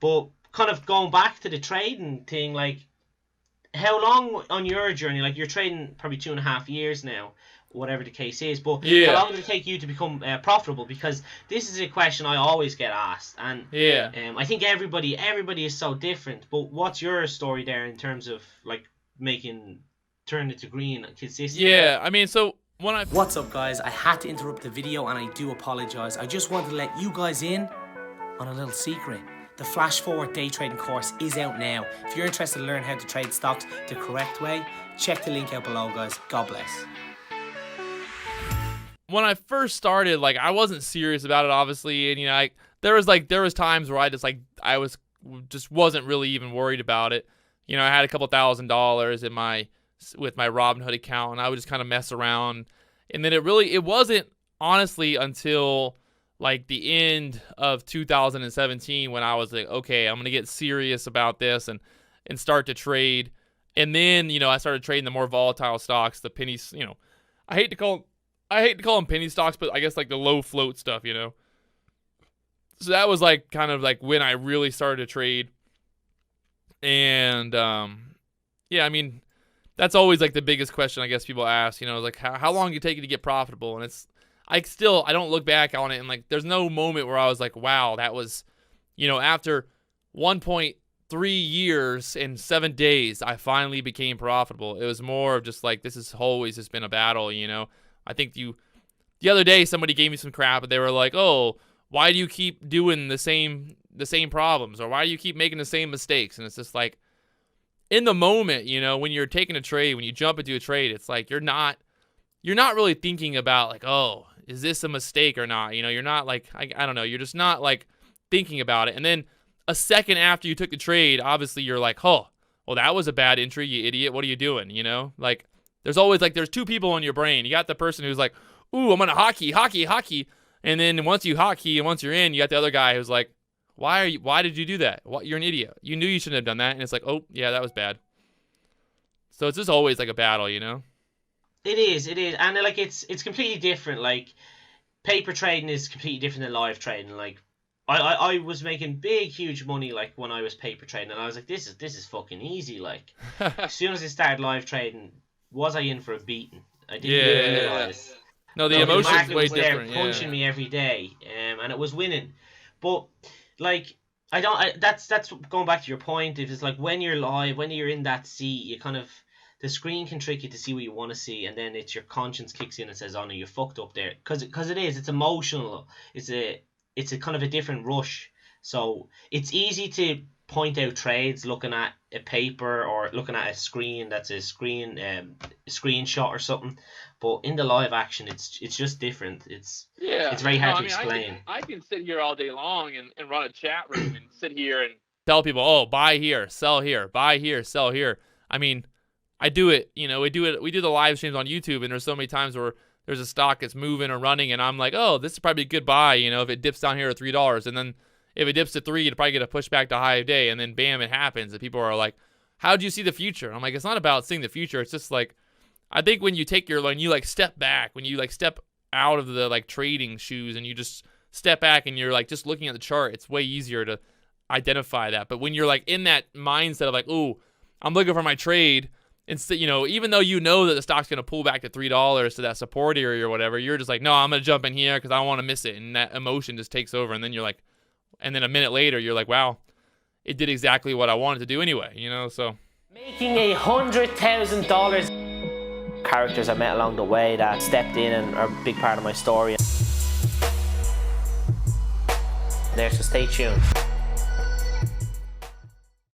But kind of going back to the trading thing, like, how long on your journey, like you're trading probably 2.5 years now, whatever the case is, but how long did it take you to become profitable? Because this is a question I always get asked, and I think everybody is so different. But what's your story there in terms of like turning it to green consistently? Yeah, I mean, so What's up, guys? I had to interrupt the video and I do apologize. I just wanted to let you guys in on a little secret. The Flash Forward day trading course is out now. If you're interested to learn how to trade stocks the correct way, check the link out below, guys. God bless. When I first started, like, I wasn't serious about it, obviously, and you know, there was times where I just wasn't really even worried about it. You know, I had a couple $1,000s with my Robinhood account, and I would just kind of mess around. And then it wasn't honestly until like the end of 2017 when I was like, okay, I'm gonna get serious about this and start to trade. And then, you know, I started trading the more volatile stocks, the pennies. You know, I hate to call them penny stocks, but I guess like the low float stuff, you know. So that was like kind of like when I really started to trade. And yeah, I mean, that's always like the biggest question I guess people ask, you know, like how long did it take you to get profitable? And I don't look back on it and like there's no moment where I was like, wow, that was, you know, after 1.3 years and 7 days, I finally became profitable. It was more of just like, this has always just been a battle, you know. I think the other day somebody gave me some crap and they were like, oh, why do you keep doing the same problems, or why do you keep making the same mistakes? And it's just like, in the moment, you know, when you're taking a trade, when you jump into a trade, it's like you're not really thinking about like, oh, is this a mistake or not? You know, you're not like, I don't know, you're just not like thinking about it. And then a second after you took the trade, obviously you're like, oh, well, that was a bad entry, you idiot. What are you doing? You know, like there's always like, there's two people in your brain. You got the person who's like, ooh, I'm going to hockey. And then once you hockey and once you're in, you got the other guy who's like, why did you do that? You're an idiot. You knew you shouldn't have done that. And it's like, oh yeah, that was bad. So it's just always like a battle, you know? It is, and like it's completely different. Like paper trading is completely different than live trading. Like I was making huge money like when I was paper trading, and I was like, this is fucking easy. Like as soon as I started live trading, was I in for a beating? I didn't realize. No, the emotion's way different. There punching me every day, and it was winning. But like that's going back to your point. If it's like when you're live, when you're in that seat, you kind of, the screen can trick you to see what you want to see, and then it's your conscience kicks in and says, "Oh no, you fucked up there," because it's emotional. It's a kind of a different rush. So it's easy to point out trades looking at a paper or looking at a screen that's a screenshot or something. But in the live action, it's just different. It's very hard to explain. I can sit here all day long and run a chat room and sit here and tell people, oh, buy here, sell here, buy here, sell here. I mean, I do it, you know, we do the live streams on YouTube, and there's so many times where there's a stock that's moving or running, and I'm like, oh, this is probably a good buy, you know, if it dips down here to $3, and then if it dips to $3, it'll probably get a pushback to high of day, and then bam, it happens, and people are like, how do you see the future? I'm like, it's not about seeing the future, it's just like, I think when you like step back, when you like step out of the like trading shoes and you just step back and you're like just looking at the chart, it's way easier to identify that. But when you're like in that mindset of like, ooh, I'm looking for my trade, instead, you know, even though you know that the stock's going to pull back to $3 to that support area or whatever, you're just like, no, I'm going to jump in here because I don't want to miss it. And that emotion just takes over. And then you're like, and then a minute later, you're like, wow, it did exactly what I wanted to do anyway, you know, so. Making $100,000. Characters I met along the way that stepped in and are a big part of my story. There, so stay tuned.